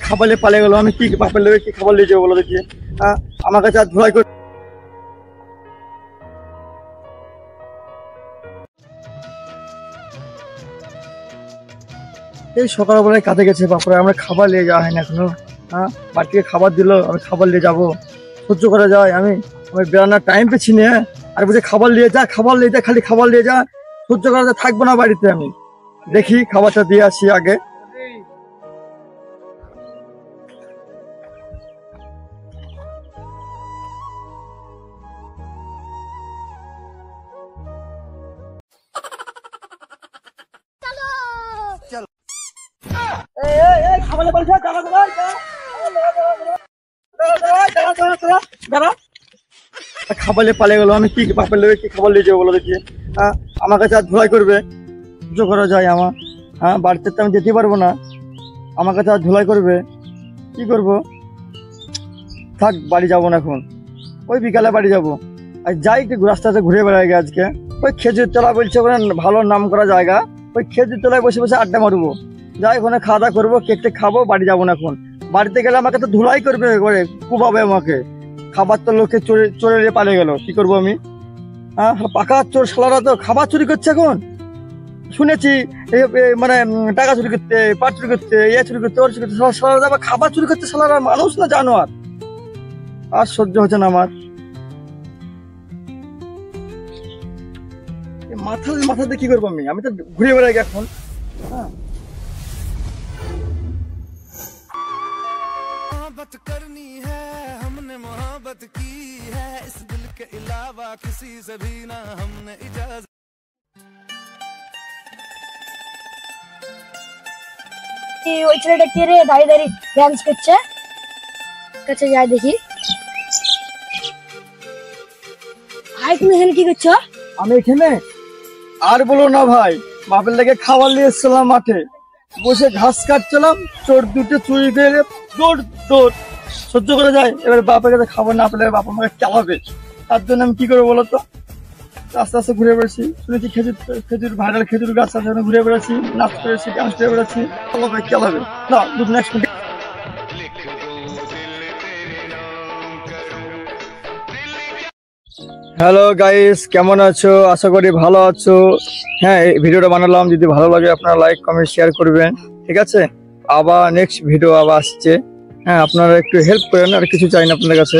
খাবারে পালিয়ে গেল। আমি কি বাপের লোকে কি খাবার নিয়ে যাবো বলো দেখি? আমার কাছে আর ধোলাই করে এই সকালবেলায় কাজে গেছে বাপরে, আমরা খাবার নিয়ে যাওয়া হয় না এখনো। বাড়ি থেকে খাবার দিল, আমি খাবার নিয়ে যাবো? সহ্য করা যায়? আমি বেড়ানোর টাইম পেছি না। আর বলছে খাবার নিয়ে যা, খাবার নিয়ে যা, খালি খাবার নিয়ে যা। সহ্য করা যায়, থাকবো না বাড়িতে। আমি দেখি খাবারটা দিয়ে আসি আগে। খাবারে পালিয়ে গেল। আমি কি বাপের লোকে কি খাবার নিয়ে যাবো বলো দেখি? আমার কাছে আর ধোলাই করবে? সহ্য করা যায় আমার? বাড়িতে তো আমি যেতে পারবো না। আমার কাছে আর ধোলাই করবে? কি করব? থাক, বাড়ি যাবো না এখন। ওই বিকালে বাড়ি যাবো। আর যাই একটু রাস্তাতে ঘুরে বেড়াই গে আজকে। ওই খেজুর তলা বলছে ওখানে ভালো নাম করা জায়গা। ওই খেজুর তলায় বসে বসে আড্ডা মারবো। যাই ওখানে খাওয়া দাওয়া করবো, কেক টেক খাবো, বাড়ি যাবো না এখন। বাড়িতে গেলে আমাকে তো ধুলাই করবে, করে কুবাবে আমাকে। খাবার তো লোকে চোরে চোরে পালিয়ে গেল, কি করবো আমি? পাকা চোর শালারা তো খাবার চুরি করছে এখন। শুনেছি মানে টাকা চুরি করতে, পাট চুরি করতে, চুরি করতে, ওর চুরি করতে, শালারা আবার খাবার চুরি করতে। শালারা মানুষ না জানোয়ার। আর সহ্য হচ্ছে না আমার। মাথাতে কি করবো আমি? আমি তো ঘুরে বেড়াই এখন। मोहब्बत करनी है हमने, मोहब्बत की है इस दिल के अलावा किसी से भी ना हमने इजाजत। ওই ছেলেটা কে রে? দাঁড়িয়ে দাঁড়িয়ে ডান্স করছে। কাছে যাই দেখি। ভাই তুমি এখানে কি করছো? আমি এখানে আর বলো না ভাই, বাপের লেগে খাবার নিয়ে এসেছিলাম মাঠে, বসে ঘাস কাটছিলাম, চোর দুটো চুরি করে দৌড় দৌড়। সহ্য করে যায়? এবার বাপের কাছে খাবার না পেলে বাপ আমাকে চালাবে। তার জন্য আমি কি করবো বলো তো? আস্তে আস্তে ঘুরে বেড়াচ্ছি। শুনেছি খেজুর ভাইরাল খেজুর গাছ আছে, ঘুরে বেড়াচ্ছি, নাচ করেছি, ডান্স করে বেড়াচ্ছি। চালাবে না দুটো নেক্সট। হ্যালো গাইস, কেমন আছো? আশা করি ভালো আছো। হ্যাঁ, এই ভিডিওটা বানালাম, যদি ভালো লাগে আপনারা লাইক কমেন্ট শেয়ার করবেন, ঠিক আছে? আবার নেক্সট ভিডিও আবার আসছে। হ্যাঁ, আপনারা একটু হেল্প করেন, আর কিছু চাই না আপনাদের কাছে।